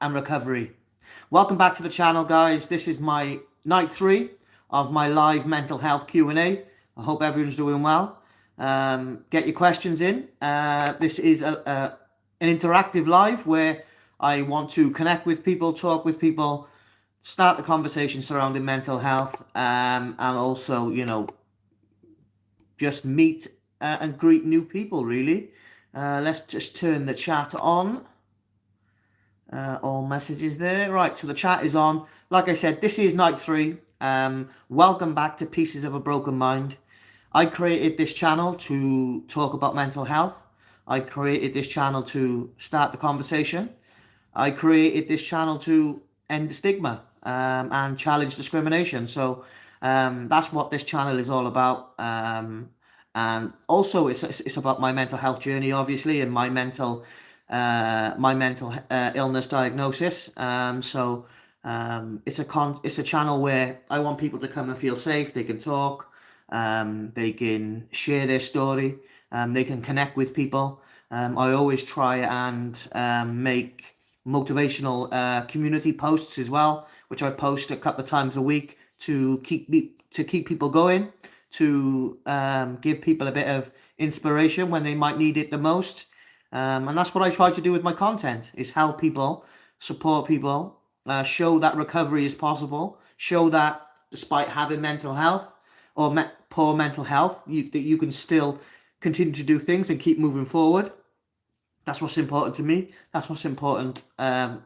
and recovery. Welcome back to the channel, guys. This is my night 3 of my live mental health Q&A. I hope everyone's doing well. Get your questions in. This is an interactive live where I want to connect with people, talk with people, start the conversation surrounding mental health, and also, just meet and greet new people, really. Let's just turn the chat on. All messages there. Right, so the chat is on. Like I said, this is night 3. Welcome back to Pieces of a Broken Mind. I created this channel to talk about mental health. I created this channel to start the conversation. I created this channel to end the stigma and challenge discrimination. So that's what this channel is all about. And also, it's about my mental health journey, obviously, and my mental illness diagnosis. It's a channel where I want people to come and feel safe. They can talk, they can share their story, they can connect with people. I always try and make motivational community posts as well, which I post a couple of times a week to keep people going, to give people a bit of inspiration when they might need it the most. And that's what I try to do with my content, is help people, support people, show that recovery is possible, show that despite having mental health or poor mental health, that you can still continue to do things and keep moving forward. That's what's important to me. That's what's important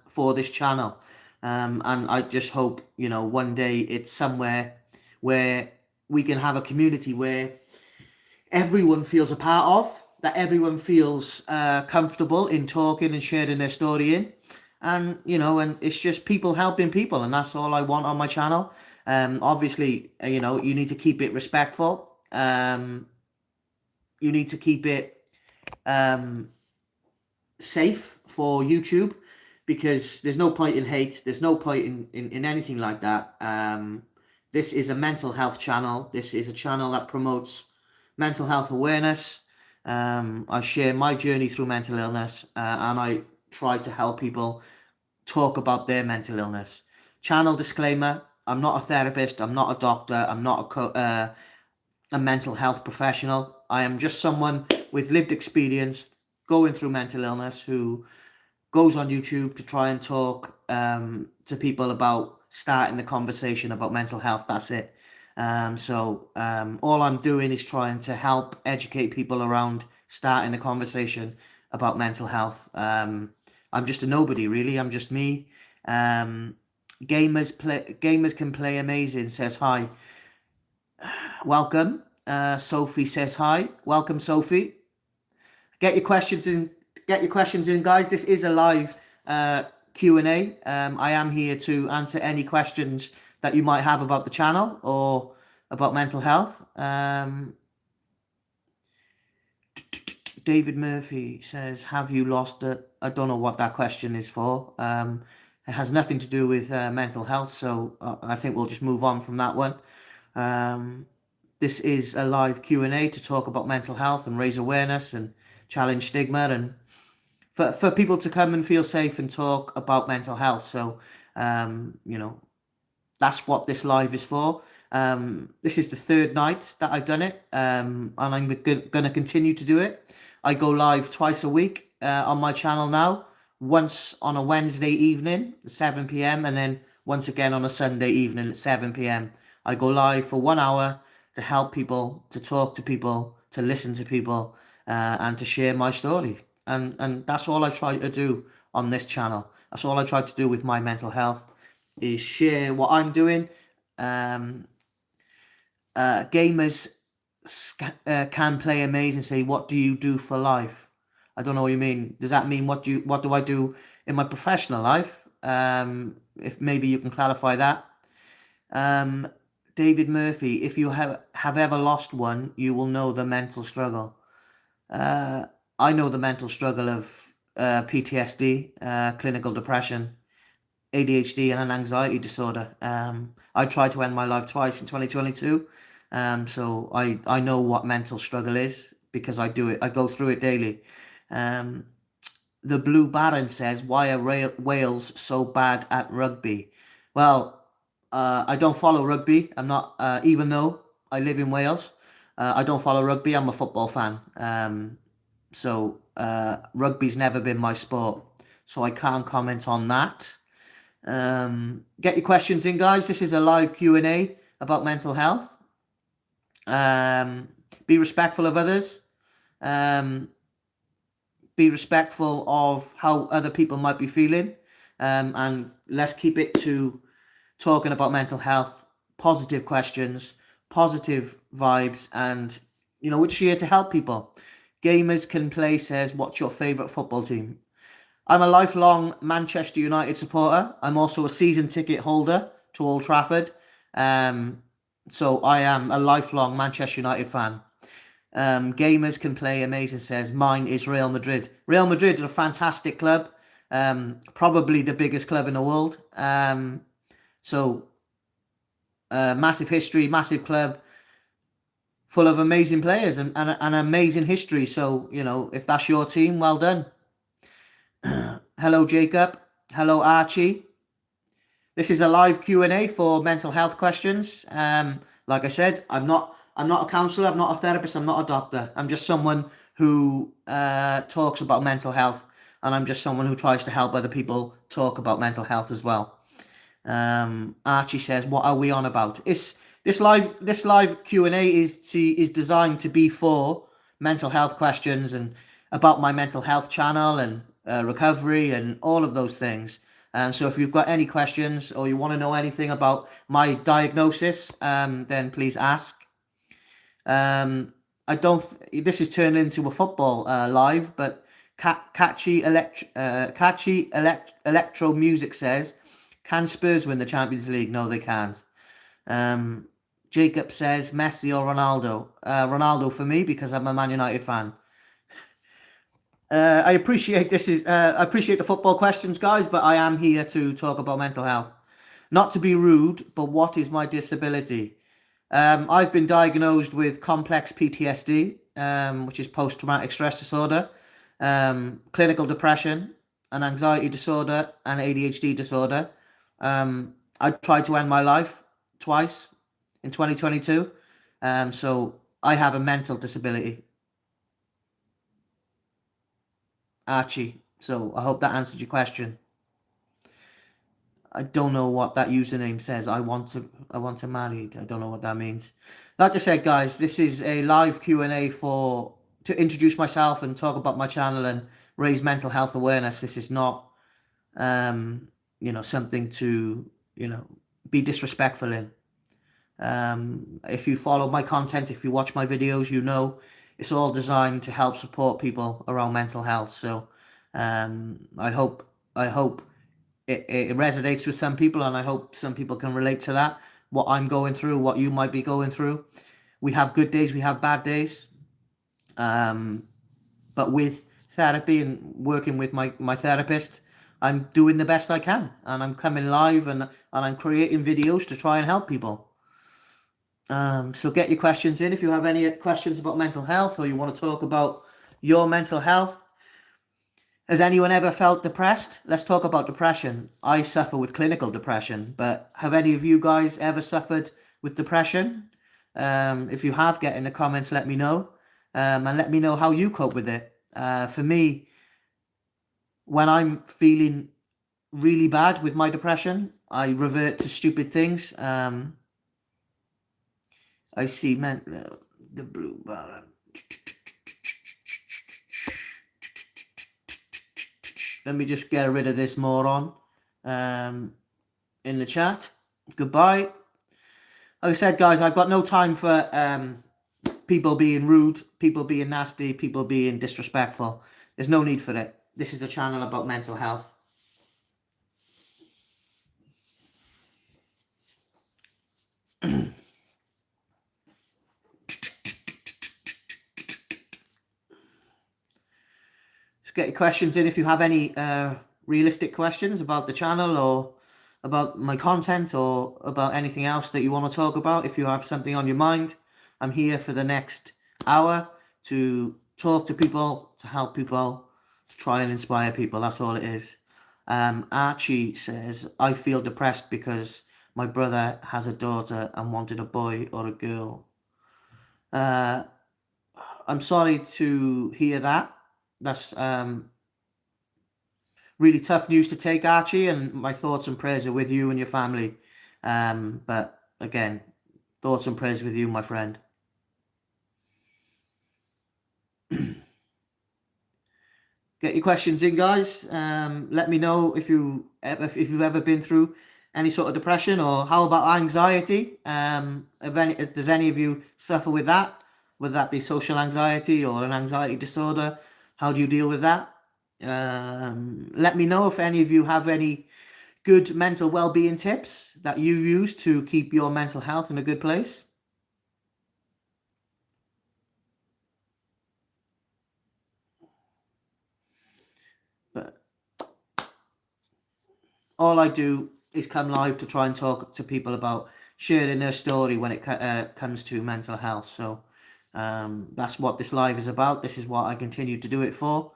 for this channel. And I just hope, one day it's somewhere where we can have a community where everyone feels a part of, that everyone feels comfortable in talking and sharing their story in. And, and it's just people helping people. And that's all I want on my channel. Obviously, you need to keep it respectful. You need to keep it safe for YouTube, because there's no point in hate. There's no point in anything like that. This is a mental health channel. This is a channel that promotes mental health awareness. I share my journey through mental illness, and I try to help people talk about their mental illness. Channel disclaimer: I'm not a therapist. I'm not a doctor. I'm not a mental health professional. I am just someone with lived experience going through mental illness who goes on YouTube to try and talk to people about starting the conversation about mental health. That's it. All I'm doing is trying to help educate people around starting a conversation about mental health. I'm just a nobody, really. I'm just me. Gamers can play amazing, says hi. Welcome. Sophie says hi. Welcome, Sophie. Get your questions in. Get your questions in, guys. This is a live Q&A. I am here to answer any questions that you might have about the channel or about mental health. David Murphy says, have you lost it? I don't know what that question is for. It has nothing to do with mental health, so I think we'll just move on from that one. This is a live Q&A to talk about mental health and raise awareness and challenge stigma, and for people to come and feel safe and talk about mental health. So, that's what this live is for. This is the 3rd night that I've done it, and I'm going to continue to do it. I go live twice a week on my channel now, once on a Wednesday evening at 7 p.m. and then once again on a Sunday evening at 7 p.m. I go live for 1 hour to help people, to talk to people, to listen to people, and to share my story. And that's all I try to do on this channel. That's all I try to do with my mental health, is share what I'm doing. Gamers can play amazing. Say, what do you do for life? I don't know what you mean. Does that mean what do I do in my professional life? If maybe you can clarify that. David Murphy, if you have ever lost one, you will know the mental struggle. I know the mental struggle of PTSD, clinical depression, ADHD, and an anxiety disorder. I tried to end my life twice in 2022. So I know what mental struggle is, because I do it. I go through it daily. The Blue Baron says, why are Wales so bad at rugby? Well, I don't follow rugby. I'm not, even though I live in Wales, I don't follow rugby. I'm a football fan. So rugby's never been my sport. So I can't comment on that. Get your questions in, guys. This is a live Q&A about mental health. Be respectful of others. Be respectful of how other people might be feeling. And let's keep it to talking about mental health, positive questions, positive vibes, and, you know, we're here to help people. Gamers Can Play says, what's your favourite football team? I'm a lifelong Manchester United supporter. I'm also a season ticket holder to Old Trafford. So I am a lifelong Manchester United fan. Gamers Can Play Amazing says, mine is Real Madrid. Real Madrid are a fantastic club. Probably the biggest club in the world. So massive history, massive club, full of amazing players and an amazing history. So, you know, if that's your team, well done. Hello, Jacob. Hello, Archie. This is a live Q&A for mental health questions. Like I said, I'm not a counsellor, I'm not a therapist, I'm not a doctor. I'm just someone who talks about mental health, and I'm just someone who tries to help other people talk about mental health as well. Archie says, what are we on about? This live Q&A is designed to be for mental health questions and about my mental health channel and recovery and all of those things. So if you've got any questions or you want to know anything about my diagnosis, then please ask. This is turned into a football live, but catchy electro music says, can Spurs win the Champions League? No, they can't. Jacob says, Messi or Ronaldo? Ronaldo for me, because I'm a Man United fan. I appreciate I appreciate the football questions, guys, but I am here to talk about mental health. Not to be rude, but what is my disability? I've been diagnosed with complex PTSD, which is post-traumatic stress disorder, clinical depression, an anxiety disorder, and ADHD disorder. I tried to end my life twice in 2022. So I have a mental disability. Archie. So I hope that answered your question. I don't know what that username says. I want to marry. I don't know what that means. Like I said, guys, this is a live Q&A to introduce myself and talk about my channel and raise mental health awareness. This is not, something to, be disrespectful in. If you follow my content, if you watch my videos, you know it's all designed to help support people around mental health. So I hope it resonates with some people, and I hope some people can relate to that, what I'm going through, what you might be going through. We have good days, we have bad days. But with therapy and working with my therapist, I'm doing the best I can, and I'm coming live and I'm creating videos to try and help people. So get your questions in if you have any questions about mental health, or you want to talk about your mental health. Has anyone ever felt depressed? Let's talk about depression. I suffer with clinical depression, but have any of you guys ever suffered with depression? If you have, get in the comments, let me know, and let me know how you cope with it. For me, when I'm feeling really bad with my depression, I revert to stupid things. I see, the Blue Baron. Let me just get rid of this moron in the chat. Goodbye. Like I said, guys, I've got no time for people being rude, people being nasty, people being disrespectful. There's no need for it. This is a channel about mental health. Get your questions in if you have any realistic questions about the channel or about my content or about anything else that you want to talk about. If you have something on your mind, I'm here for the next hour to talk to people, to help people, to try and inspire people. That's all it is. Archie says, I feel depressed because my brother has a daughter and wanted a boy or a girl. I'm sorry to hear that. That's really tough news to take, Archie, and my thoughts and prayers are with you and your family. But again, thoughts and prayers with you, my friend. Get your questions in, guys. Let me know if you've ever been through any sort of depression, or how about anxiety? Does any of you suffer with that? Would that be social anxiety or an anxiety disorder? How do you deal with that? Let me know if any of you have any good mental well-being tips that you use to keep your mental health in a good place. But all I do is come live to try and talk to people about sharing their story when it comes to mental health. So that's what this live is about. This is what I continue to do it for.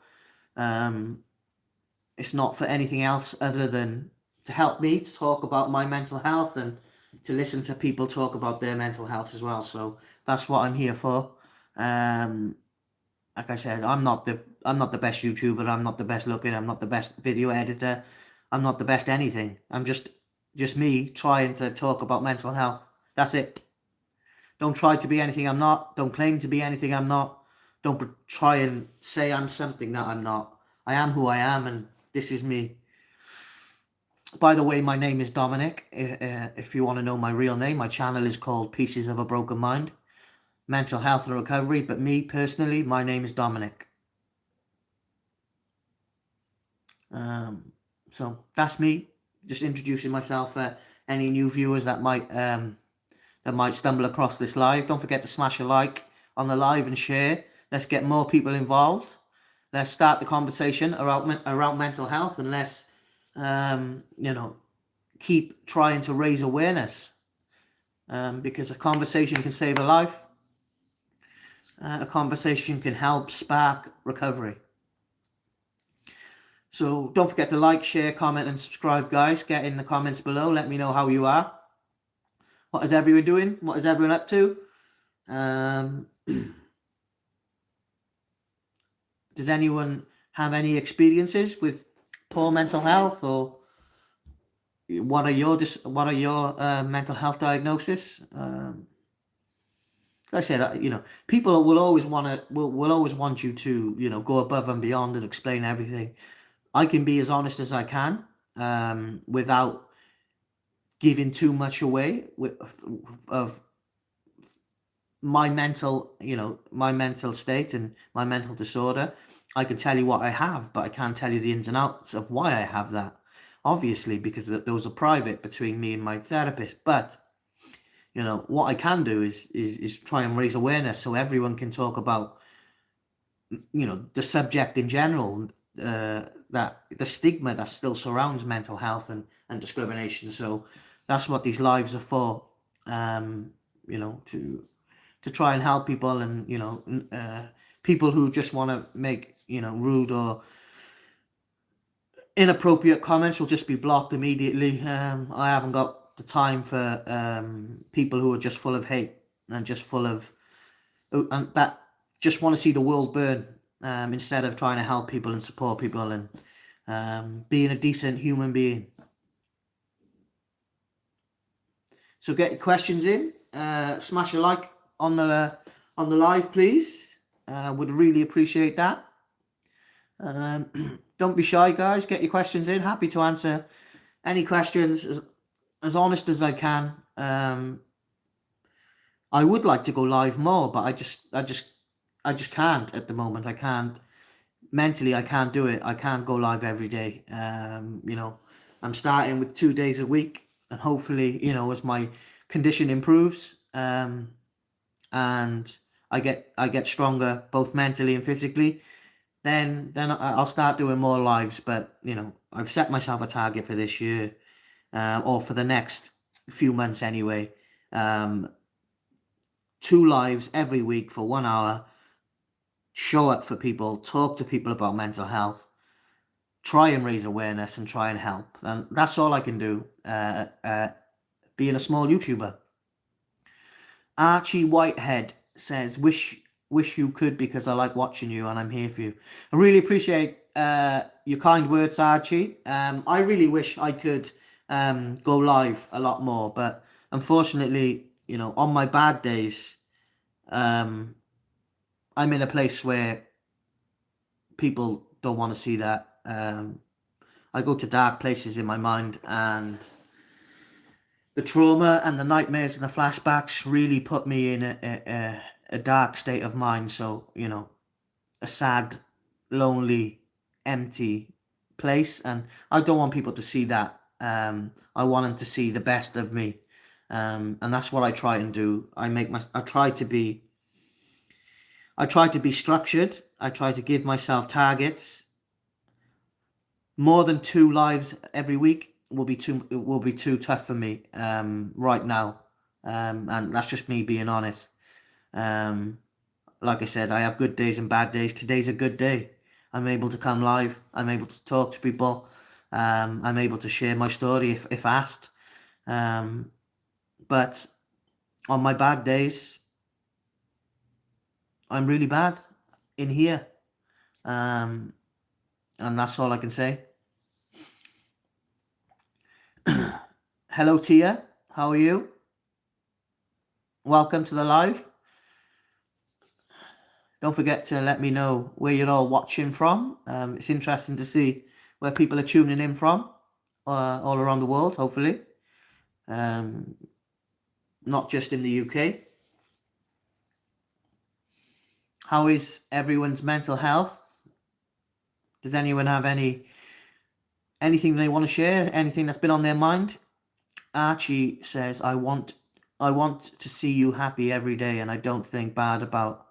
It's not for anything else other than to help me to talk about my mental health and to listen to people talk about their mental health as well. So that's what I'm here for. Like I said, I'm not the best YouTuber. I'm not the best looking. I'm not the best video editor. I'm not the best anything. I'm just me trying to talk about mental health. That's it. Don't try to be anything I'm not. Don't claim to be anything I'm not. Don't try and say I'm something that I'm not. I am who I am, and this is me. By the way, my name is Dominic. If you want to know my real name, my channel is called Pieces of a Broken Mind, Mental Health and Recovery. But me, personally, my name is Dominic. So that's me, just introducing myself. Any new viewers that might stumble across this live, don't forget to smash a like on the live and share. Let's get more people involved. Let's start the conversation around mental health, and let's keep trying to raise awareness, because a conversation can save a life. A conversation can help spark recovery. So don't forget to like, share, comment, and subscribe, guys. Get in the comments below. Let me know how you are. What is everyone doing? What is everyone up to? Does anyone have any experiences with poor mental health, or what are your mental health diagnoses? Like I said, people will always want you to, go above and beyond and explain everything. I can be as honest as I can, without giving too much away of my mental state and my mental disorder. I can tell you what I have, but I can't tell you the ins and outs of why I have that, obviously, because those are private between me and my therapist. But what I can do is try and raise awareness so everyone can talk about the subject in general, that the stigma that still surrounds mental health and discrimination. So that's what these lives are for, to try and help people, and people who just want to make rude or inappropriate comments will just be blocked immediately. I haven't got the time for people who are just full of hate and just full of and that just want to see the world burn, instead of trying to help people and support people and being a decent human being. So get your questions in. Smash a like on the live, please. Would really appreciate that. Don't be shy, guys. Get your questions in. Happy to answer any questions as honest as I can. I would like to go live more, but I just can't at the moment. I can't mentally. I can't do it. I can't go live every day. I'm starting with 2 days a week, and hopefully, as my condition improves, and I get stronger both mentally and physically, then I'll start doing more lives. But I've set myself a target for this year, or for the next few months anyway. 2 lives every week for 1 hour. Show up for people, talk to people about mental health, try and raise awareness and try and help. And that's all I can do, being a small YouTuber. Archie Whitehead says, wish you could, because I like watching you and I'm here for you. I really appreciate your kind words, Archie. I really wish I could go live a lot more, but unfortunately, on my bad days, I'm in a place where people don't want to see that. I go to dark places in my mind, and the trauma and the nightmares and the flashbacks really put me in a dark state of mind. So, a sad, lonely, empty place. And I don't want people to see that. I want them to see the best of me. And that's what I try and do. I try to be structured. I try to give myself targets. More than 2 lives every week will be too tough for me right now, and that's just me being honest. Like I said, I have good days and bad days. Today's a good day. I'm able to come live. I'm able to talk to people. I'm able to share my story if asked. But on my bad days, I'm really bad in here, and that's all I can say. Hello, Tia. How are you? Welcome to the live. Don't forget to let me know where you're all watching from. It's interesting to see where people are tuning in from, all around the world, hopefully. Not just in the UK. How is everyone's mental health? Does anyone have anything they want to share? Anything that's been on their mind? Archie says, I want to see you happy every day, and I don't think bad about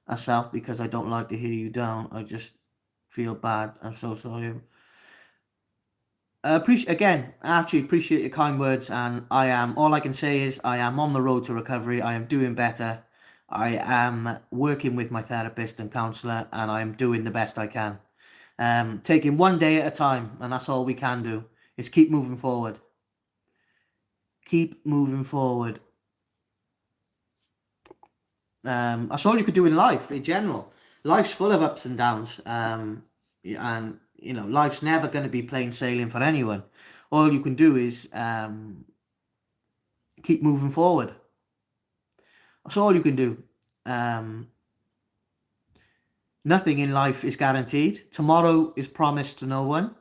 myself because I don't like to hear you down. I just feel bad. I'm so sorry. Archie, appreciate your kind words, and all I can say is I am on the road to recovery. I am doing better. I am working with my therapist and counsellor, and I am doing the best I can. Taking one day at a time, and that's all we can do, is keep moving forward. Keep moving forward. That's all you could do in life, in general. Life's full of ups and downs, and life's never going to be plain sailing for anyone. All you can do is keep moving forward. That's all you can do. Nothing in life is guaranteed. Tomorrow is promised to no one.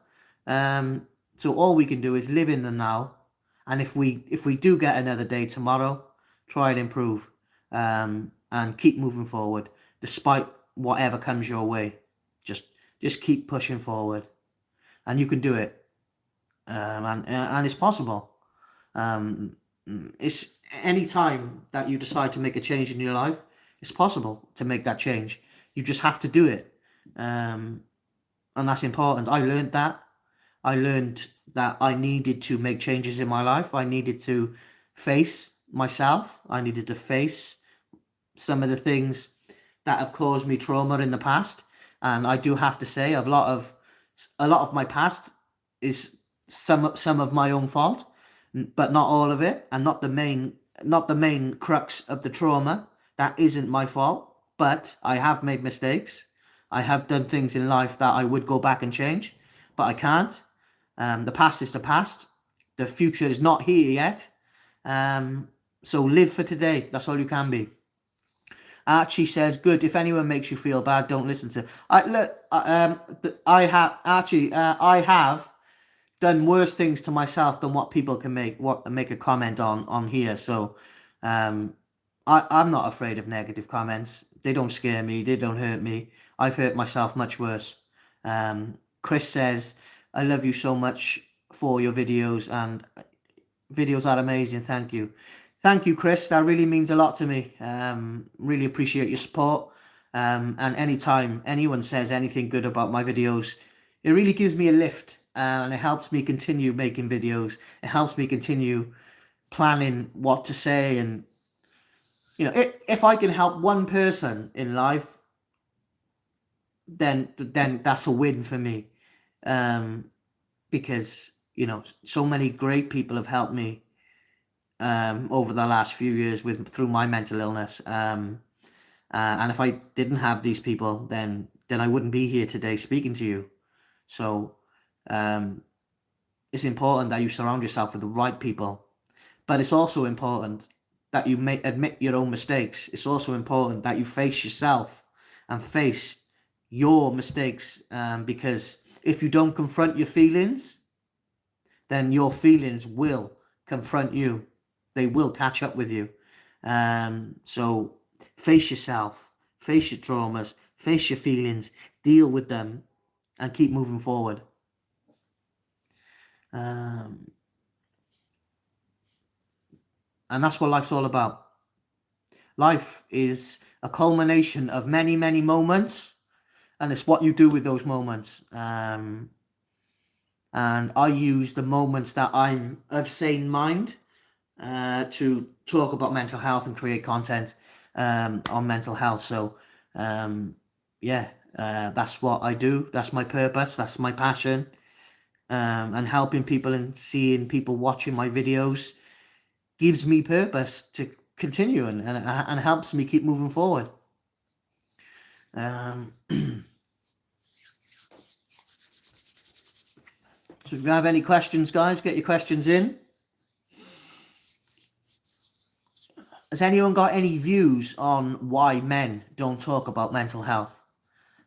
So all we can do is live in the now. And if we do get another day tomorrow, try and improve, and keep moving forward despite whatever comes your way. Just keep pushing forward, and you can do it. And it's possible. It's any time that you decide to make a change in your life, it's possible to make that change. You just have to do it, and that's important. I learned that. I learned that I needed to make changes in my life. I needed to face myself. I needed to face some of the things that have caused me trauma in the past. And I do have to say, a lot of my past is some of my own fault, but not all of it, and not the main crux of the trauma. That isn't my fault, but I have made mistakes. I have done things in life that I would go back and change, but I can't. The past is the past. The future is not here yet. So live for today. That's all you can be. Archie says, good. If anyone makes you feel bad, don't listen to. I have done worse things to myself than what people can make a comment on here. So I'm not afraid of negative comments. They don't scare me. They don't hurt me. I've hurt myself much worse. Chris says, I love you so much for your videos, and videos are amazing. Thank you. Thank you, Chris. That really means a lot to me. Really appreciate your support. And anytime anyone says anything good about my videos, it really gives me a lift, and it helps me continue making videos. It helps me continue planning what to say. And, if I can help one person in life, then that's a win for me. because, you know, so many great people have helped me over the last few years through my mental illness. And if I didn't have these people, then I wouldn't be here today speaking to you. So it's important that you surround yourself with the right people, but it's also important that you admit your own mistakes. It's also important that you face yourself and face your mistakes, because if you don't confront your feelings, then your feelings will confront you. They will catch up with you. So face yourself, face your traumas, face your feelings, deal with them, and keep moving forward. And that's what life's all about. Life is a culmination of many, many moments, and it's what you do with those moments. And I use the moments that I'm of sane mind to talk about mental health and create content on mental health. So, that's what I do. That's my purpose. That's my passion. And helping people and seeing people watching my videos gives me purpose to continue and helps me keep moving forward. So if you have any questions, guys, get your questions in. Has anyone got any views on why men don't talk about mental health,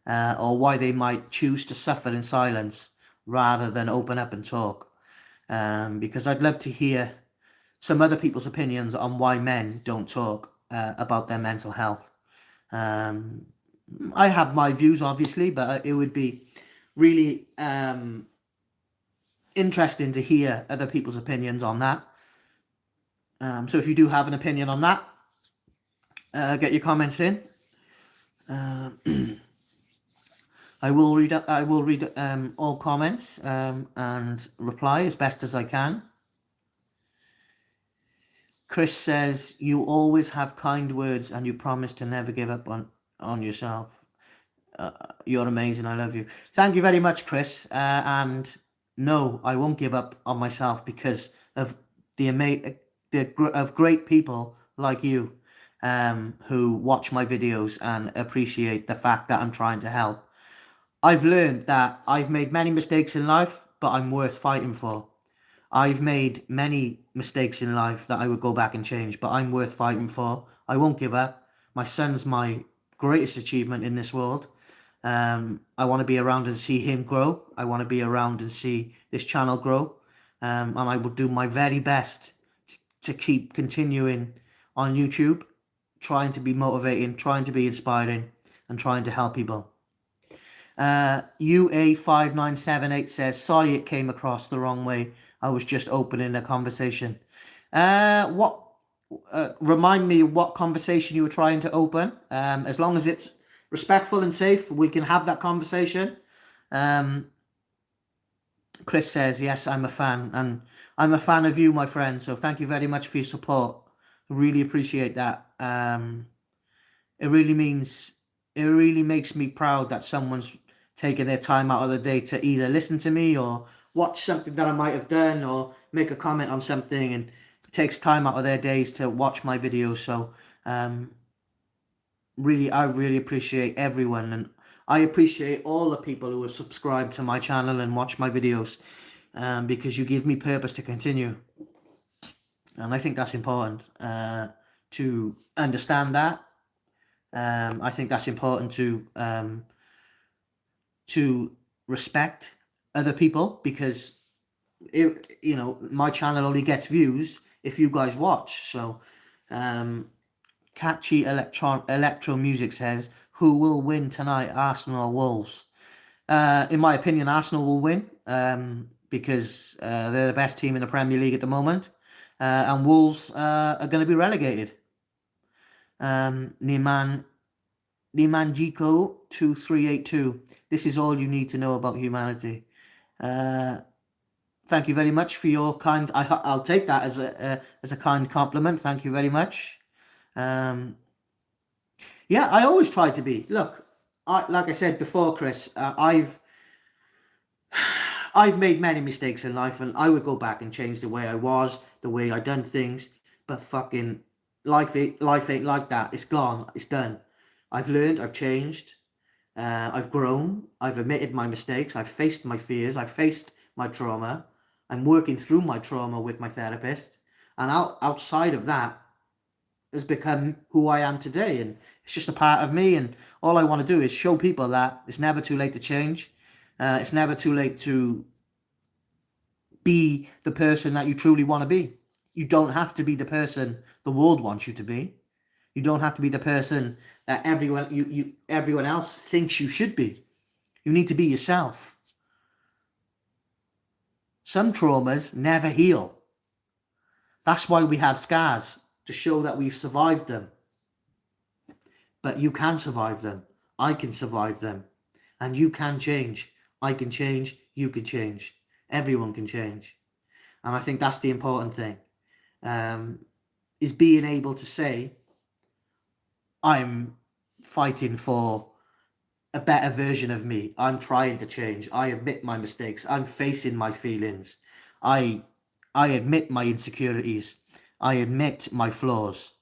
or why they might choose to suffer in silence rather than open up and talk? Because I'd love to hear some other people's opinions on why men don't talk about their mental health. I have my views, obviously, but it would be really interesting to hear other people's opinions on that. So if you do have an opinion on that, get your comments in. I will read all comments and reply as best as I can. Chris says, you always have kind words and you promise to never give up on yourself. You're amazing. I love you. Thank you very much, Chris. And no, I won't give up on myself because of of great people like you, who watch my videos and appreciate the fact that I'm trying to help. I've learned that I've made many mistakes in life, but I'm worth fighting for. I've made many mistakes in life that I would go back and change, but I'm worth fighting for. I won't give up. My son's my greatest achievement in this world. I want to be around and see him grow. I want to be around and see this channel grow. And I will do my very best to keep continuing on YouTube, trying to be motivating, trying to be inspiring, and trying to help people. UA5978 says, sorry it came across the wrong way. I was just opening a conversation. Remind me what conversation you were trying to open. As long as it's respectful and safe, we can have that conversation. Chris says, yes, I'm a fan, and I'm a fan of you, my friend. So thank you very much for your support. I really appreciate that. It really makes me proud that someone's taking their time out of the day to either listen to me or watch something that I might have done or make a comment on something, and it takes time out of their days to watch my videos. So I really appreciate everyone, and I appreciate all the people who have subscribed to my channel and watch my videos, because you give me purpose to continue. And I think that's important to understand that. I think that's important to respect other people, because my channel only gets views if you guys watch. So Catchy Electro Music says, who will win tonight, Arsenal or Wolves? In my opinion, Arsenal will win, because they're the best team in the Premier League at the moment, and Wolves are going to be relegated. Nimanjiko 2382. This is all you need to know about humanity. Thank you very much for your kind. I'll take that as a kind compliment. Thank you very much. Yeah, I always try to be. Look, like I said before, Chris, I've I've made many mistakes in life, and I would go back and change the way I was, the way I done things. But fucking life ain't like that. It's gone. It's done. I've learned. I've changed. I've grown. I've admitted my mistakes. I've faced my fears. I've faced my trauma. I'm working through my trauma with my therapist. And outside of that has become who I am today. And it's just a part of me. And all I want to do is show people that it's never too late to change. It's never too late to be the person that you truly want to be. You don't have to be the person the world wants you to be. You don't have to be the person that everyone else thinks you should be. You need to be yourself. Some traumas never heal. That's why we have scars, to show that we've survived them. But you can survive them. I can survive them. And you can change. I can change. You can change. Everyone can change. And I think that's the important thing. Is being able to say, I'm fighting for a better version of me. I'm trying to change. I admit my mistakes. I'm facing my feelings. I admit my insecurities. I admit my flaws.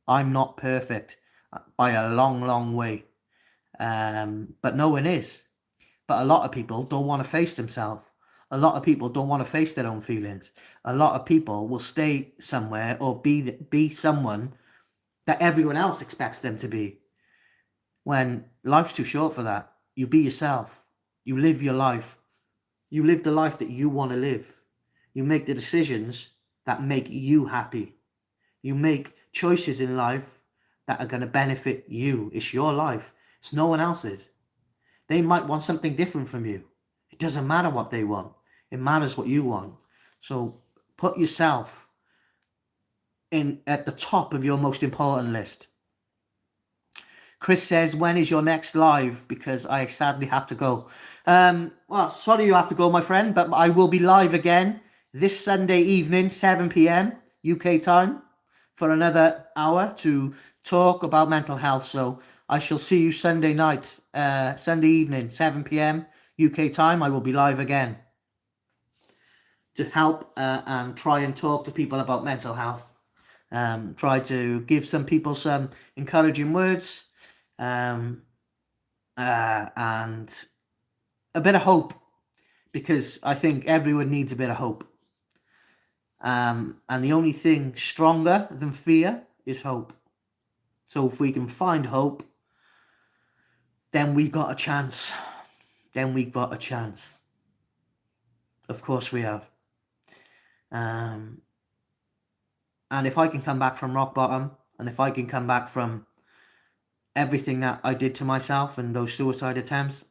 I'm not perfect by a long, long way. But no one is. But a lot of people don't want to face themselves. A lot of people don't want to face their own feelings. A lot of people will stay somewhere or be someone that everyone else expects them to be. When life's too short for that. You be yourself. You live your life. You live the life that you want to live. You make the decisions that make you happy. You make choices in life that are going to benefit you. It's your life. It's no one else's. They might want something different from you. It doesn't matter what they want. It matters what you want. So put yourself at the top of your most important list. Chris says, when is your next live? Because I sadly have to go. Well, sorry you have to go, my friend, but I will be live again this Sunday evening, 7 p.m. UK time, for another hour to talk about mental health. So I shall see you Sunday night, Sunday evening, 7 p.m. UK time. I will be live again to help and try and talk to people about mental health. Try to give some people some encouraging words and a bit of hope, because I think everyone needs a bit of hope. And the only thing stronger than fear is hope. So if we can find hope, then we've got a chance. Then we've got a chance. Of course we have. And if I can come back from rock bottom, and if I can come back from everything that I did to myself and those suicide attempts,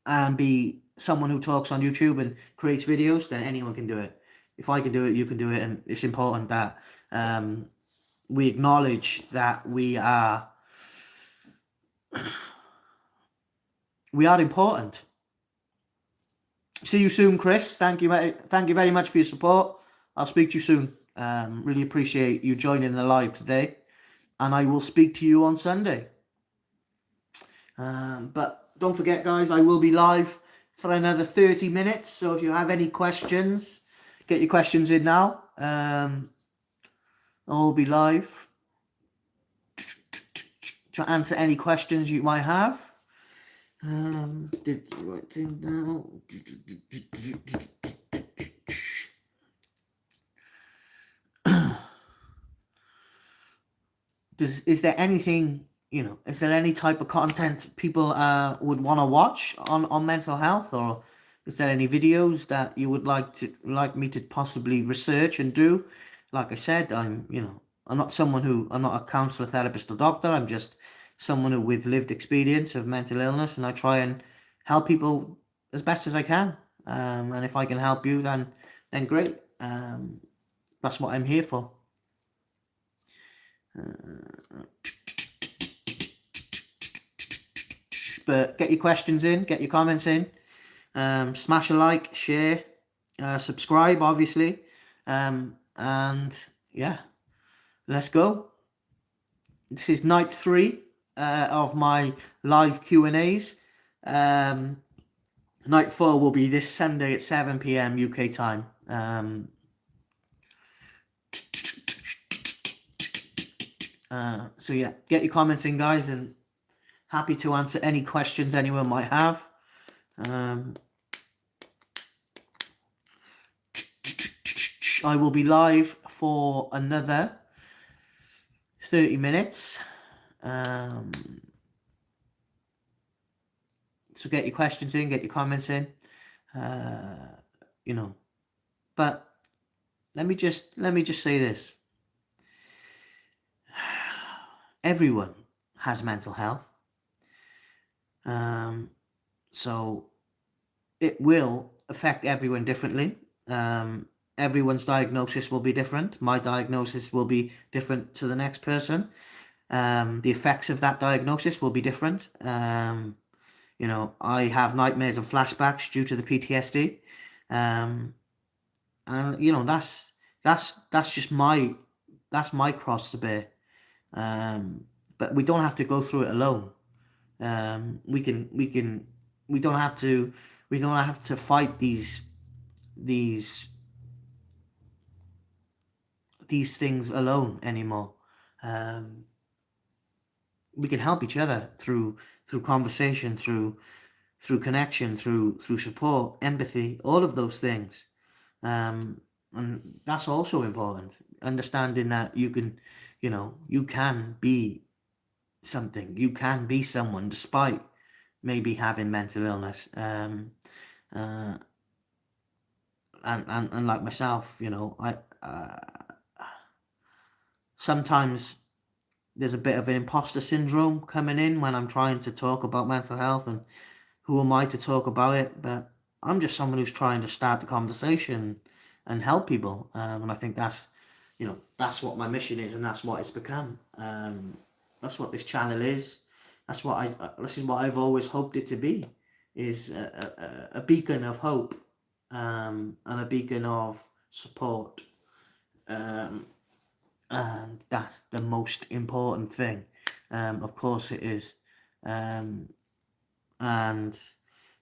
and be someone who talks on YouTube and creates videos, then anyone can do it. If I can do it, you can do it. And it's important that we acknowledge that we are important. See you soon, Chris. Thank you very much for your support. I'll speak to you soon. Really appreciate you joining the live today, and I will speak to you on Sunday. But don't forget, guys, I will be live for another 30 minutes. So if you have any questions, get your questions in now. I'll be live to answer any questions you might have. Did the right thing now. Is there anything, is there any type of content people would want to watch on mental health, or is there any videos that you would like me to possibly research and do? Like I said, I'm not a counselor, therapist, or doctor. I'm just someone with lived experience of mental illness, and I try and help people as best as I can. And if I can help you, then great. That's what I'm here for. But get your questions in, get your comments in. Smash a like, share, subscribe, obviously. And yeah, let's go. This is night 3 of my live Q&As. Night 4 will be this Sunday at 7 p.m. UK time. So yeah, get your comments in, guys, and happy to answer any questions anyone might have. I will be live for another 30 minutes. So get your questions in, get your comments in, you know. But let me just say this. Everyone has mental health. So it will affect everyone differently. Everyone's diagnosis will be different. My diagnosis will be different to the next person. The effects of that diagnosis will be different. You know, I have nightmares and flashbacks due to the PTSD. And you know, that's just my cross to bear. But we don't have to go through it alone. We don't have to fight these things alone anymore. We can help each other through conversation, through connection, through support, empathy, all of those things. And that's also important. Understanding that you can be something, you can be someone despite maybe having mental illness. And like myself, you know, I sometimes there's a bit of an imposter syndrome coming in when I'm trying to talk about mental health, and who am I to talk about it? But I'm just someone who's trying to start the conversation and help people. And I think that's what my mission is, and that's what it's become. That's what this channel is. This is what I've always hoped it to be, is a beacon of hope, and a beacon of support. And that's the most important thing. Of course it is. And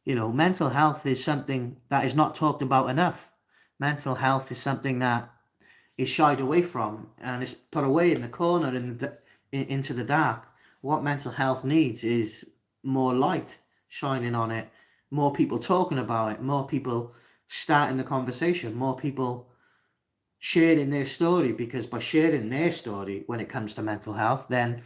you know, mental health is something that is not talked about enough. Mental health is something that is shied away from and is put away in the corner, into the dark. What mental health needs is more light shining on it, more people talking about it, more people starting the conversation, more people sharing their story, because by sharing their story when it comes to mental health, then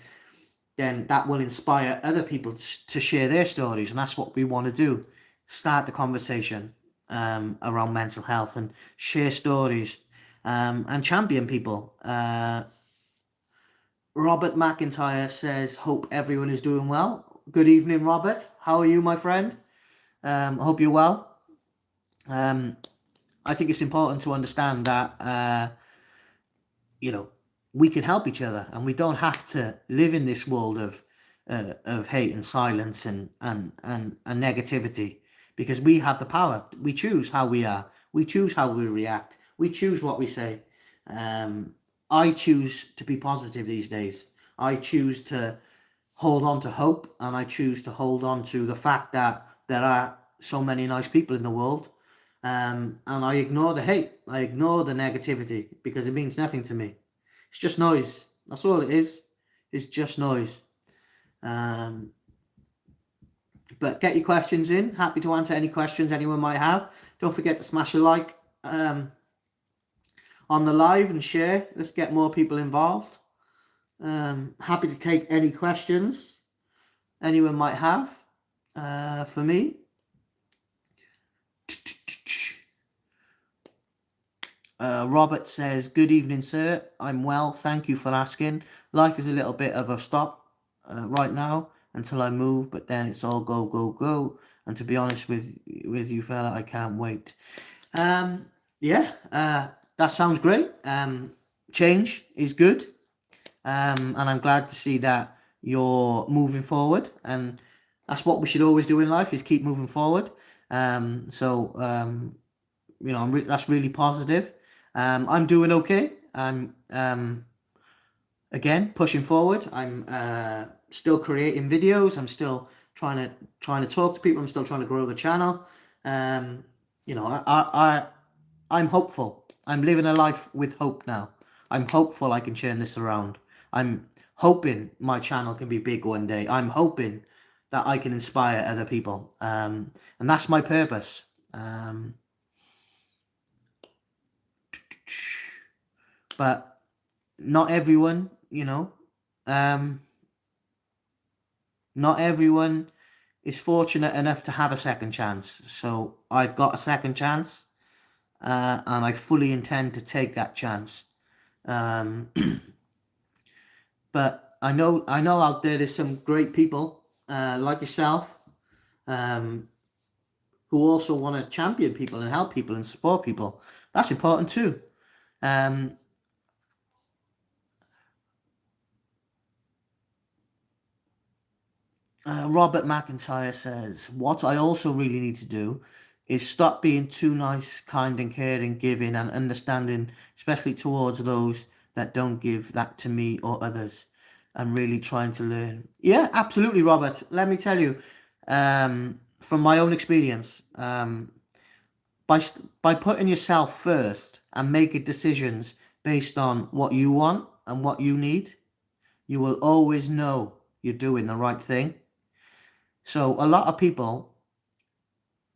that will inspire other people to share their stories. And that's what we want to do. Start the conversation around mental health and share stories, and champion people. Robert McIntyre says, hope everyone is doing well. Good evening, Robert. How are you, my friend? I hope you're well. I think it's important to understand that, you know, we can help each other, and we don't have to live in this world of hate and silence and negativity, because we have the power. We choose how we are. We choose how we react. We choose what we say. I choose to be positive these days. I choose to hold on to hope, and I choose to hold on to the fact that there are so many nice people in the world. And I ignore the hate. I ignore the negativity, because it means nothing to me. It's just noise. That's all it is. It's just noise. But get your questions in. Happy to answer any questions anyone might have. Don't forget to smash a like on the live and share. Let's get more people involved. Happy to take any questions anyone might have for me. Robert says, good evening, sir. I'm well. Thank you for asking. Life is a little bit of a stop right now until I move, but then it's all go, go, go. And to be honest with you, fella, I can't wait. Yeah, that sounds great. Change is good. And I'm glad to see that you're moving forward. And that's what we should always do in life, is keep moving forward. You know, that's really positive. I'm doing okay. I'm again pushing forward. I'm still creating videos. I'm still trying to talk to people. I'm still trying to grow the channel. Um, you know, I'm hopeful. I'm living a life with hope now. I'm hopeful I can turn this around. I'm hoping my channel can be big one day. I'm hoping that I can inspire other people. And that's my purpose. But not everyone, um, not everyone is fortunate enough to have a second chance. So I've got a second chance, and I fully intend to take that chance. Um, but I know out there there's some great people like yourself, um, who also want to champion people and help people and support people. That's important too. Um, Robert McIntyre says, "What I also really need to do is stop being too nice, kind, and caring, giving, and understanding, especially towards those that don't give that to me or others. I'm really trying to learn." Yeah, absolutely, Robert. Let me tell you, from my own experience, by putting yourself first and making decisions based on what you want and what you need, you will always know you're doing the right thing. So a lot of people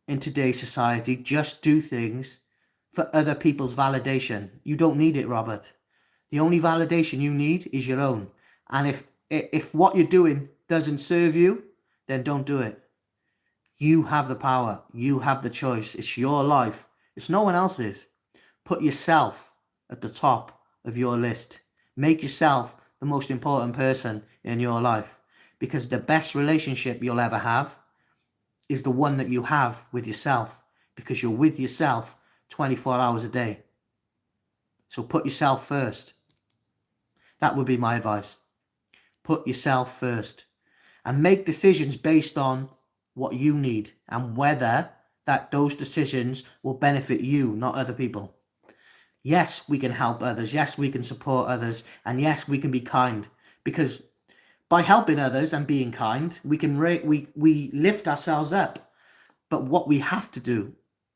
in today's society just do things for other people's validation. You don't need it, Robert. The only validation you need is your own. And if what you're doing doesn't serve you, then don't do it. You have the power. You have the choice. It's your life. It's no one else's. Put yourself at the top of your list. Make yourself the most important person in your life. Because the best relationship you'll ever have is the one that you have with yourself, because you're with yourself 24 hours a day. So put yourself first. That would be my advice. Put yourself first and make decisions based on what you need and whether that those decisions will benefit you, not other people. Yes, we can help others. Yes, we can support others. And yes, we can be kind, because by helping others and being kind, we can we lift ourselves up. But what we have to do,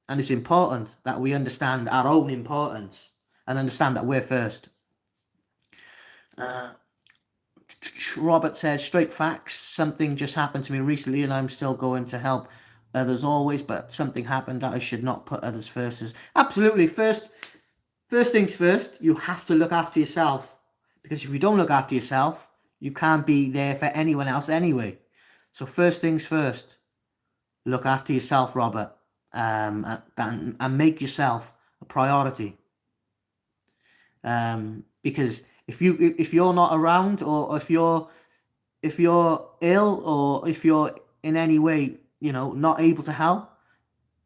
and it's important that we understand our own importance and understand that we're first. Robert says, straight facts. Something just happened to me recently and I'm still going to help others always, but something happened that I should not put others first. Absolutely. First things first, you have to look after yourself, because if you don't look after yourself, you can't be there for anyone else anyway. So first things first, look after yourself, Robert, and make yourself a priority. Because if you're not around, or if you're ill, or if you're in any way, not able to help,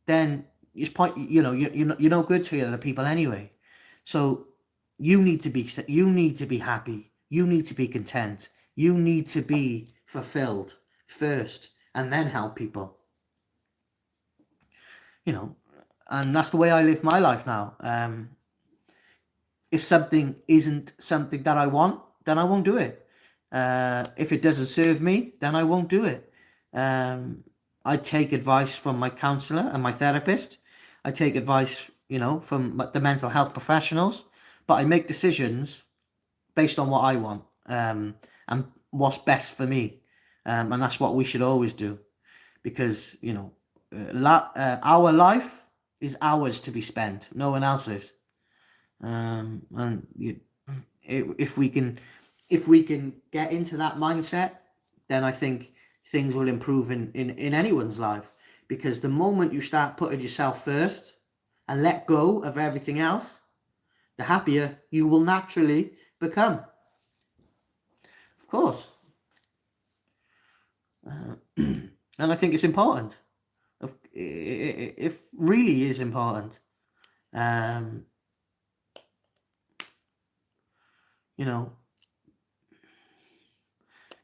then it's point. You're no good to other people anyway. So you need to be happy. You need to be content. You need to be fulfilled first, and then help people. And that's the way I live my life now. If something isn't something that I want, then I won't do it. If it doesn't serve me, then I won't do it. I take advice from my counselor and my therapist. I take advice, from the mental health professionals, but I make decisions based on what I want, and what's best for me. And that's what we should always do, because, our life is ours to be spent, no one else's. And if we can get into that mindset, then I think things will improve in anyone's life. Because the moment you start putting yourself first and let go of everything else, the happier you will naturally become. Of course. And I think it's important. It really is important.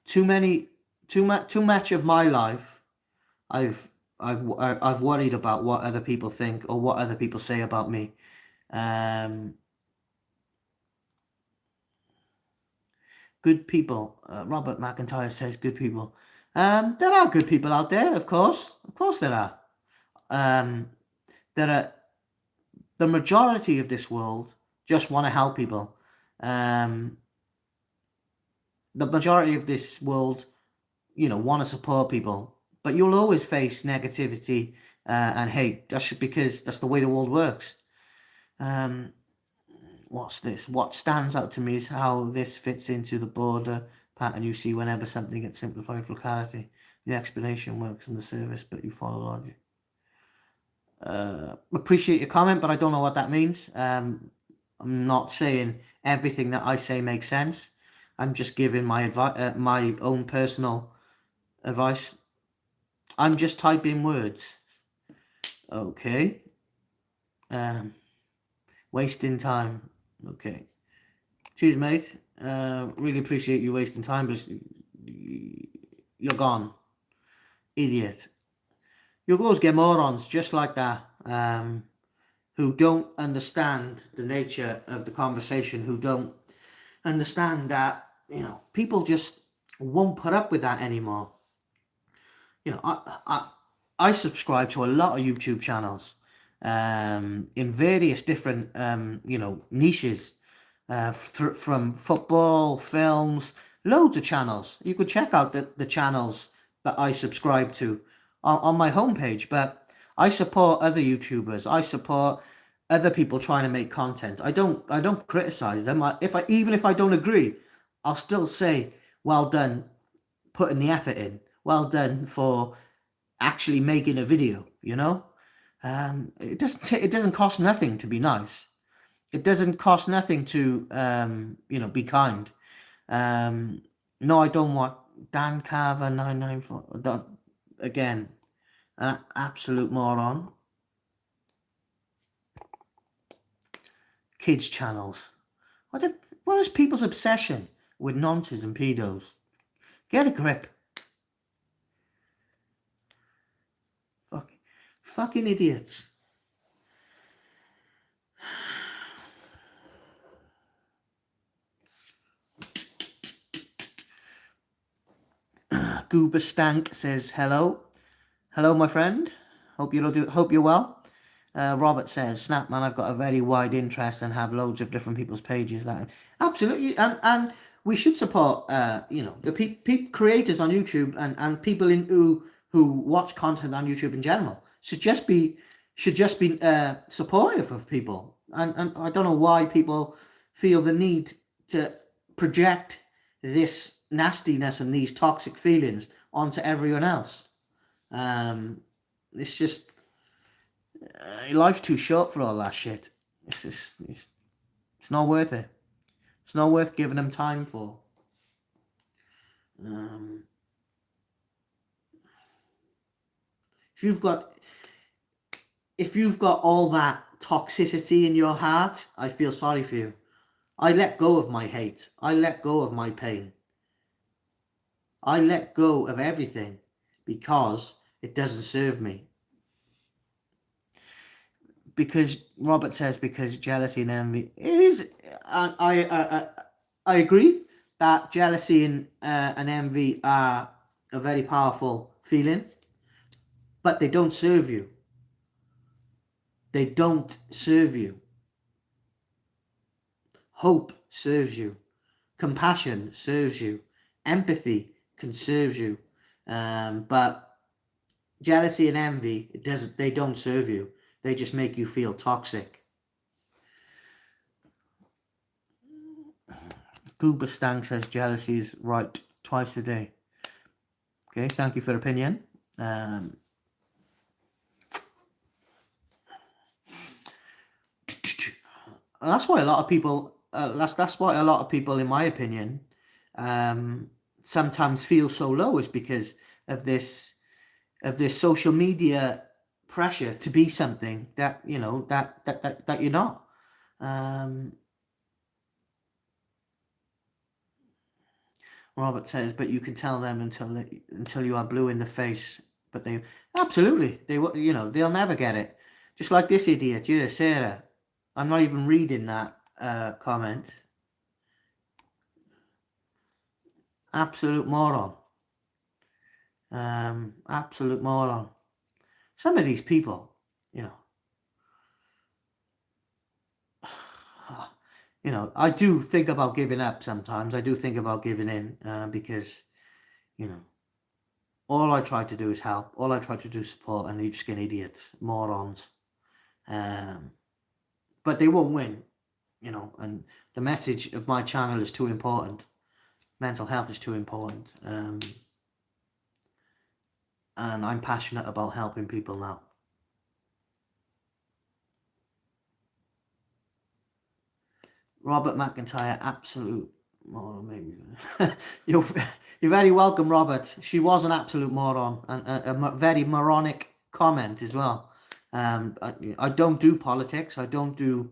Too much of my life, I've worried about what other people think or what other people say about me. Good people. Robert McIntyre says good people. There are good people out there, of course. Of course there are. there are the majority of this world just want to help people. The majority of this world, want to support people, but you'll always face negativity and hate. That's just because that's the way the world works. What's this? What stands out to me is how this fits into the border pattern you see whenever something gets simplified for clarity. The explanation works on the surface, but you follow logic. Appreciate your comment, but I don't know what that means. I'm not saying everything that I say makes sense. I'm just giving my advice, my own personal advice. I'm just typing words. Okay. Wasting time. Okay. Cheers, mate. Really appreciate you wasting time, but you're gone. Idiot. You'll always get morons just like that, who don't understand the nature of the conversation, who don't understand that, people just won't put up with that anymore. I subscribe to a lot of YouTube channels in various different, niches, from football, films, loads of channels. You could check out the channels that I subscribe to on my homepage, but I support other YouTubers. I support other people trying to make content. I don't criticize them. Even if I don't agree, I'll still say, well done, putting the effort in. Well done for actually making a video, It doesn't cost nothing to be nice. It doesn't cost nothing to, be kind. No, I don't want Dan Carver 994. Again, an absolute moron. Kids channels. What is people's obsession with nonces and pedos? Get a grip. Fucking idiots. Goober Stank says hello. Hello, my friend. Hope you're well. Robert says, Snap man, I've got a very wide interest and have loads of different people's pages. That absolutely, and we should support the creators on YouTube and people who watch content on YouTube in general should just be supportive of people. And I don't know why people feel the need to project this nastiness and these toxic feelings onto everyone else. It's just life's too short for all that shit. It's not worth it. It's not worth giving them time for. If you've got all that toxicity in your heart, I feel sorry for you. I let go of my hate. I let go of my pain. I let go of everything because it doesn't serve me. Because Robert says, because jealousy and envy, it is. I agree that jealousy and envy are a very powerful feeling, but they don't serve you. They don't serve you. Hope serves you. Compassion serves you. Empathy can serve you. But jealousy and envy, they don't serve you. They just make you feel toxic. Goober Stang says jealousy is right twice a day. Okay, thank you for your opinion. That's why a lot of people. That's why a lot of people, in my opinion, sometimes feel so low, is because of this social media pressure to be something that that you're not. Robert says, but you can tell them until you are blue in the face. But they absolutely they'll never get it. Just like this idiot, Sarah. I'm not even reading that comment. Absolute moron. Absolute moron. Some of these people, I do think about giving up sometimes. I do think about giving in because, all I try to do is help. All I try to do is support, and you just get idiots, morons. But they won't win, and the message of my channel is too important. Mental health is too important. And I'm passionate about helping people now. Robert McIntyre, absolute moron, maybe. You're very welcome, Robert. She was an absolute moron, and a very moronic comment as well. I don't do politics. I don't do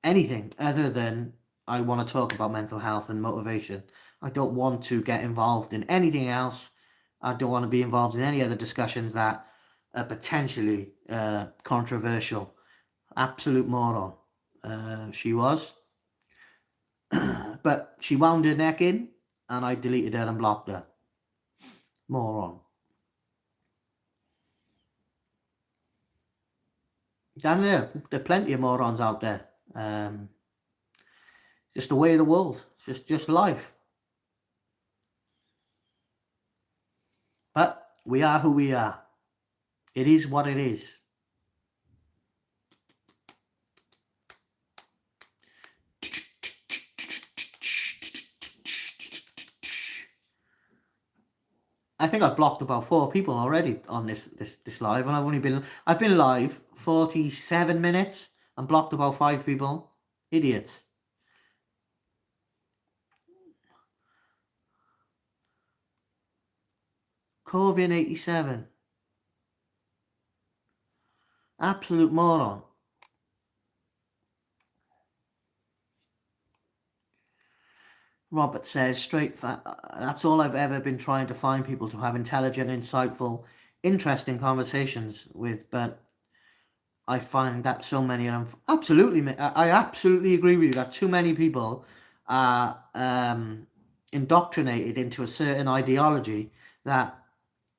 anything other than I want to talk about mental health and motivation. I don't want to get involved in anything else. I don't want to be involved in any other discussions that are potentially controversial. Absolute moron. She was. But she wound her neck in, and I deleted her and blocked her. Moron. And there are plenty of morons out there. Just the way of the world. Just life. But we are who we are. It is what it is. I think I've blocked about 4 people already on this live, and I've been live 47 minutes and blocked about 5 people. Idiots. Corvin 87. Absolute moron. Robert says, that's all I've ever been trying to find people to have intelligent, insightful, interesting conversations with, but I find that so many of them, I absolutely agree with you that too many people are indoctrinated into a certain ideology that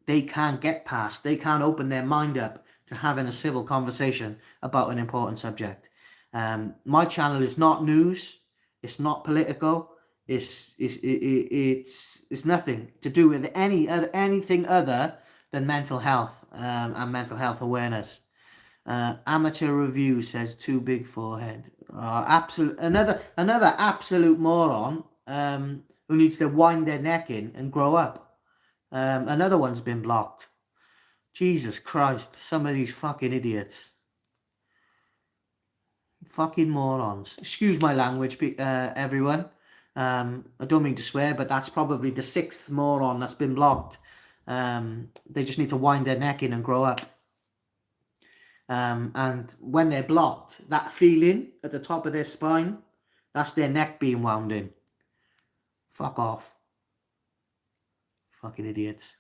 they can't get past. They can't open their mind up to having a civil conversation about an important subject. My channel is not news. It's not political. It's nothing to do with anything other than mental health and mental health awareness. Amateur Review says too big forehead. Another absolute moron who needs to wind their neck in and grow up. Another one's been blocked. Jesus Christ, some of these fucking idiots. Fucking morons. Excuse my language, everyone. I don't mean to swear, but that's probably the 6th moron that's been blocked. They just need to wind their neck in and grow up. And when they're blocked, that feeling at the top of their spine, that's their neck being wound in. Fuck off. Fucking idiots.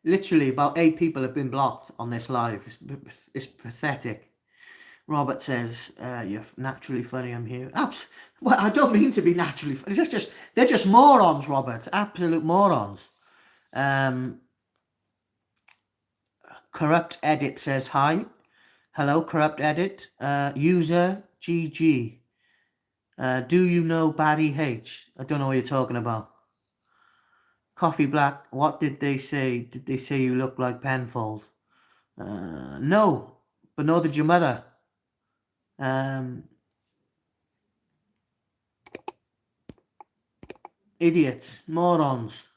Literally about 8 people have been blocked on this live. It's pathetic. Robert says, you're naturally funny, I'm here. Well, I don't mean to be naturally funny. They're just morons, Robert. Absolute morons. Corrupt Edit says hi. Hello, Corrupt Edit. User GG. Do you know Barry H? I don't know what you're talking about. Coffee Black, what did they say? Did they say you look like Penfold? No, but nor did your mother. Idiots, morons.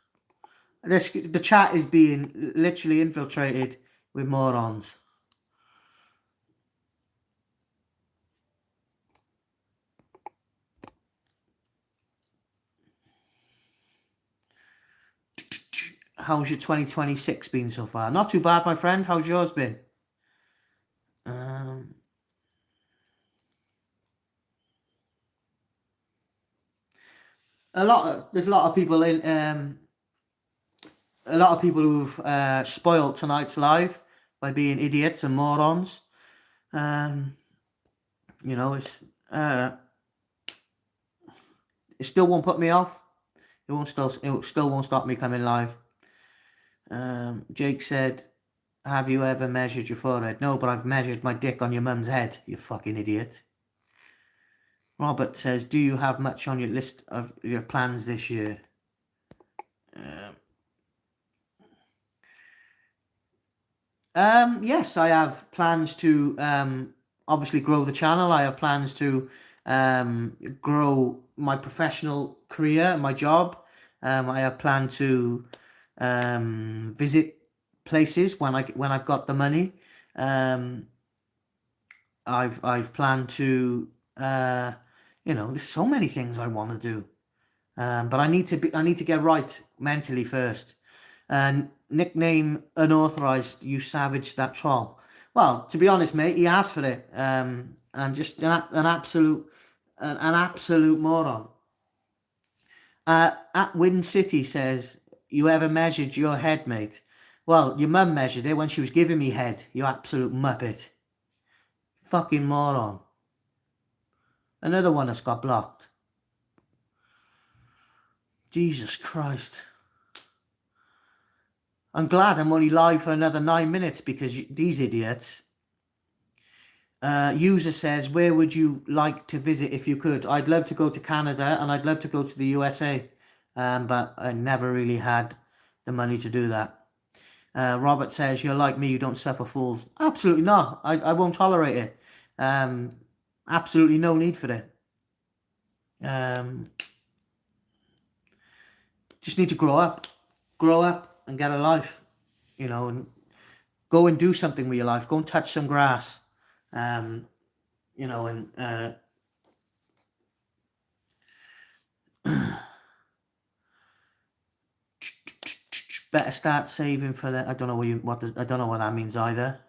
The chat is being literally infiltrated with morons. How's your 2026 been so far? Not too bad, my friend. How's yours been? there's a lot of people in a lot of people who've spoiled tonight's live by being idiots and morons. You know, it still won't put me off. It still won't stop me coming live. Jake said, have you ever measured your forehead? No, but I've measured my dick on your mum's head, you fucking idiot. Robert says, do you have much on your list of your plans this year? Yes, I have plans to obviously grow the channel. I have plans to grow my professional career, my job. I have planned to visit places when I've got the money. I've planned to you know, there's so many things I want to do. But I need to get right mentally first. Nickname unauthorized, you savage that troll. Well, to be honest, mate, he asked for it. And just an absolute moron. At Win City says, you ever measured your head, mate? Well, your mum measured it when she was giving me head, you absolute muppet. Fucking moron. Another one that's got blocked. Jesus Christ. I'm glad I'm only live for another 9 minutes because these idiots. User says, where would you like to visit if you could? I'd love to go to Canada and I'd love to go to the USA. But I never really had the money to do that. Robert says, you're like me, you don't suffer fools. Absolutely not. I won't tolerate it. Absolutely no need for it. Just need to grow up and get a life, you know, and go and do something with your life. Go and touch some grass, you know, and better start saving for that. I don't know I don't know what that means either.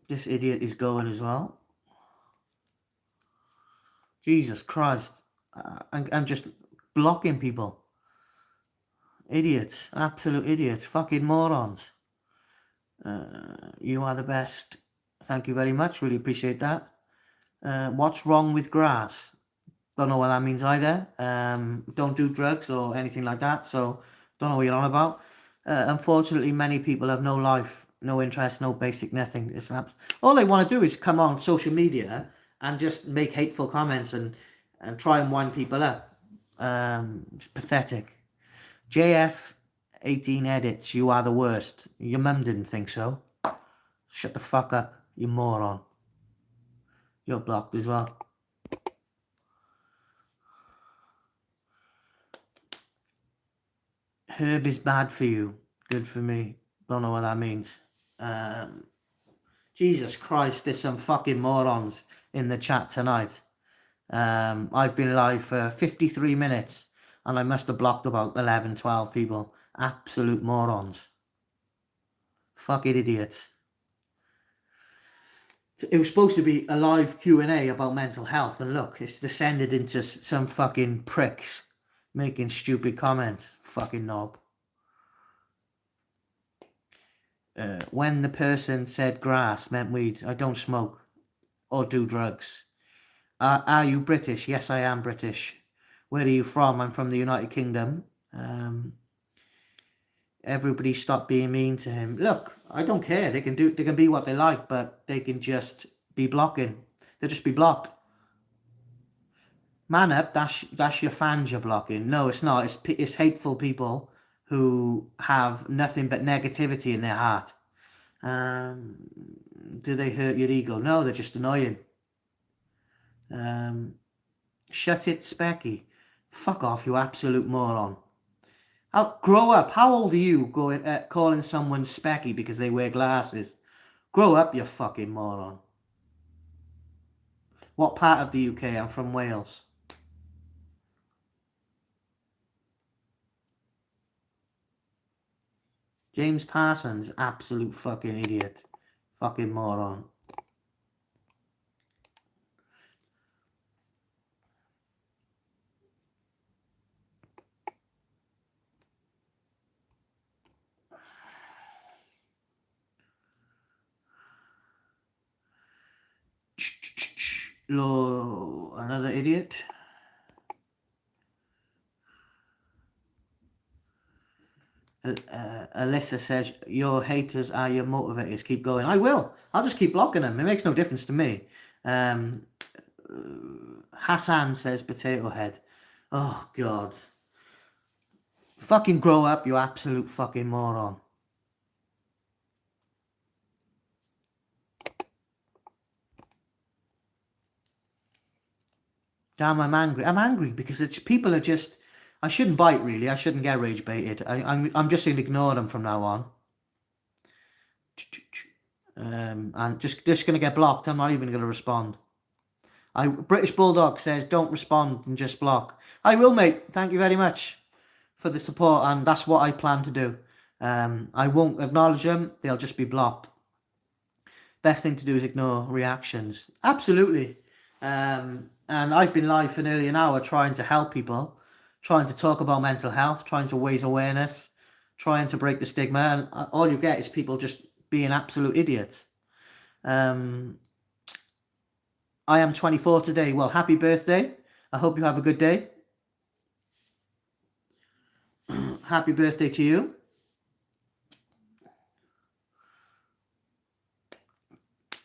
This idiot is going as well. Jesus Christ. I'm just blocking people. Idiots. Absolute idiots. Fucking morons. You are the best. Thank you very much. Really appreciate that. What's wrong with grass? Don't know what that means either. Don't do drugs or anything like that. So don't know what you're on about. Unfortunately, many people have no life, no interest, no basic nothing. All they want to do is come on social media and just make hateful comments and try and wind people up. It's pathetic. JF 18 edits, you are the worst. Your mum didn't think so. Shut the fuck up, you moron. You're blocked as well. Herb is bad for you. Good for me. Don't know what that means. Jesus Christ, there's some fucking morons in the chat tonight. I've been live for 53 minutes and I must have blocked about 11, 12 people. Absolute morons. Fucking idiots. It was supposed to be a live Q&A about mental health, and look, it's descended into some fucking pricks making stupid comments. Fucking knob. When the person said grass meant weed, I don't smoke or do drugs. Are you British? Yes, I am British. Where are you from? I'm from the United Kingdom. Everybody stop being mean to him. Look, I don't care. They can be what they like, but they can just be blocking. They'll just be blocked. Man up, that's your fans you're blocking. No, it's not. It's hateful people who have nothing but negativity in their heart. Do they hurt your ego? No, they're just annoying. Shut it, Specky. Fuck off, you absolute moron. Grow up. How old are you calling someone Specky because they wear glasses? Grow up, you fucking moron. What part of the UK? I'm from Wales. James Parsons, absolute fucking idiot. Fucking moron. Another idiot. Alyssa says, your haters are your motivators. Keep going. I will. I'll just keep blocking them. It makes no difference to me. Hassan says, potato head. Oh, God. Fucking grow up, you absolute fucking moron. Damn, I'm angry. I'm angry because people are just... I shouldn't bite, really. I shouldn't get rage baited. I'm just going to ignore them from now on. And just going to get blocked. I'm not even going to respond. British Bulldog says, don't respond and just block. I will, mate. Thank you very much for the support, and that's what I plan to do. I won't acknowledge them. They'll just be blocked. Best thing to do is ignore reactions. Absolutely. And I've been live for nearly an hour trying to help people, trying to talk about mental health, trying to raise awareness, trying to break the stigma, and all you get is people just being absolute idiots. I am 24 today. Well, happy birthday. I hope you have a good day. Happy birthday to you.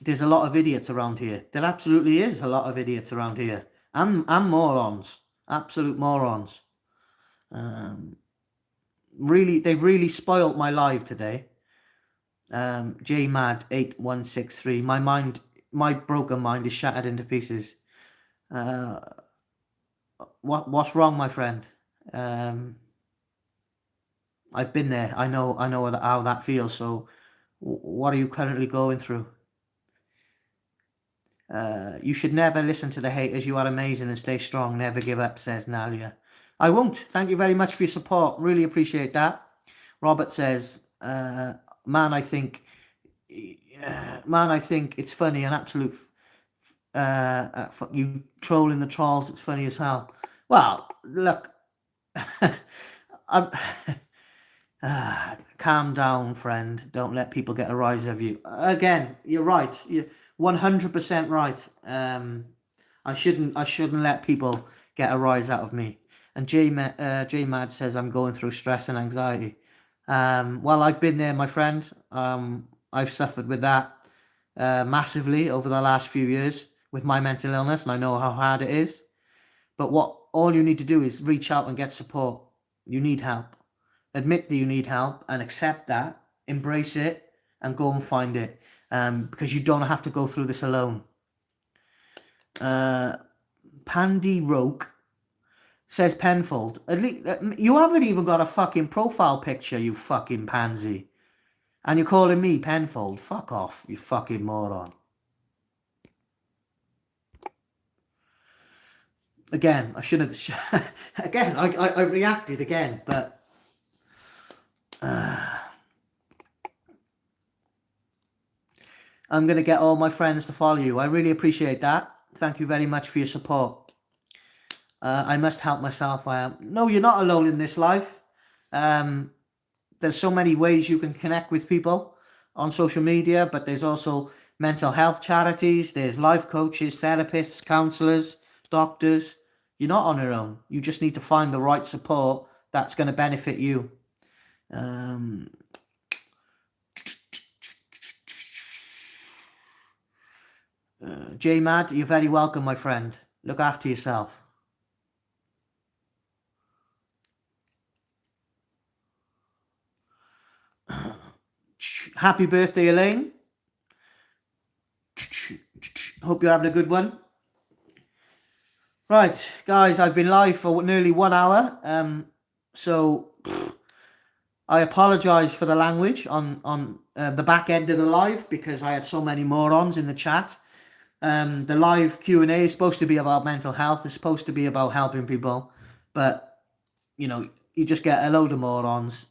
There's a lot of idiots around here. There absolutely is a lot of idiots around here. And morons. Absolute morons. Really, they've really spoilt my life today. JMad8163. My broken mind is shattered into pieces. What's wrong, my friend? I've been there. I know how that feels. So, what are you currently going through? You should never listen to the haters. You are amazing and stay strong. Never give up, says Nalia. I won't. Thank you very much for your support. Really appreciate that. Robert says, man, I think it's funny and absolute. You trolling the trolls. It's funny as hell. Well, look, calm down, friend. Don't let people get a rise of you. Again, you're right. You're 100% right. I shouldn't let people get a rise out of me. And J-Mad says I'm going through stress and anxiety. Well, I've been there, my friend. I've suffered with that massively over the last few years with my mental illness, and I know how hard it is. But all you need to do is reach out and get support. You need help. Admit that you need help and accept that. Embrace it and go and find it. Because you don't have to go through this alone. Pandy Roke says Penfold. At least you haven't even got a fucking profile picture, you fucking pansy. And you're calling me Penfold. Fuck off, you fucking moron. Again, I shouldn't have... Again, I reacted again, but... I'm going to get all my friends to follow you. I really appreciate that. Thank you very much for your support. I must help myself. No, you're not alone in this life. There's so many ways you can connect with people on social media, but there's also mental health charities. There's life coaches, therapists, counselors, doctors. You're not on your own. You just need to find the right support that's going to benefit you. J-Mad, you're very welcome, my friend. Look after yourself. Happy birthday, Elaine. Hope you're having a good one. Right, guys, I've been live for nearly 1 hour. So I apologise for the language on the back end of the live because I had so many morons in the chat. The live Q&A is supposed to be about mental health. It's supposed to be about helping people. But, you know, you just get a load of morons.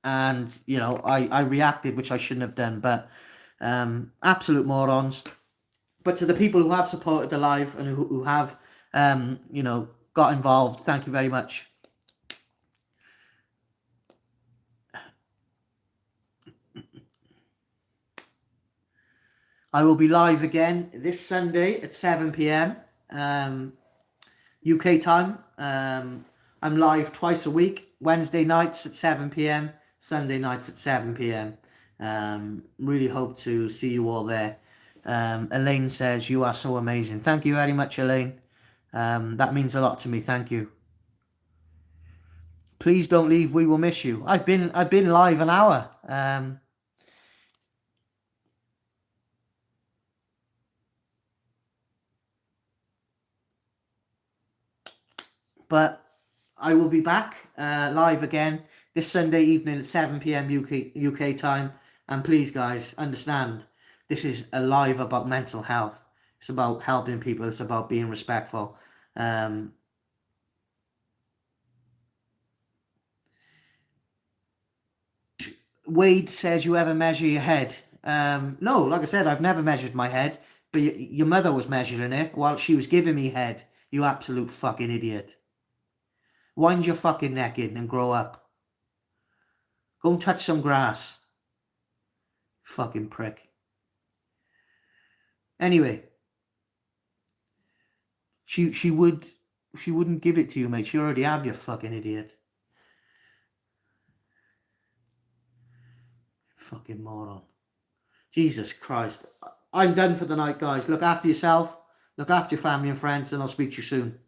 and you know, I reacted, which I shouldn't have done, but absolute morons. But to the people who have supported the live and who have you know, got involved, thank you very much. I will be live again this Sunday at 7 p.m. UK time. I'm live twice a week, Wednesday nights at 7 p.m, Sunday nights at 7 p.m. Really hope to see you all there. Elaine says, you are so amazing. Thank you very much, Elaine. That means a lot to me. Thank you. Please don't leave. We will miss you. I've been live an hour. But I will be back live again this Sunday evening at 7 p.m. UK time. And please, guys, understand, this is a live about mental health. It's about helping people. It's about being respectful. Wade says, you ever measure your head? No, like I said, I've never measured my head. But your mother was measuring it while she was giving me head. You absolute fucking idiot. Wind your fucking neck in and grow up. Go and touch some grass. Fucking prick. Anyway. She wouldn't give it to you, mate. She already have, you fucking idiot. Fucking moron. Jesus Christ. I'm done for the night, guys. Look after yourself. Look after your family and friends, and I'll speak to you soon.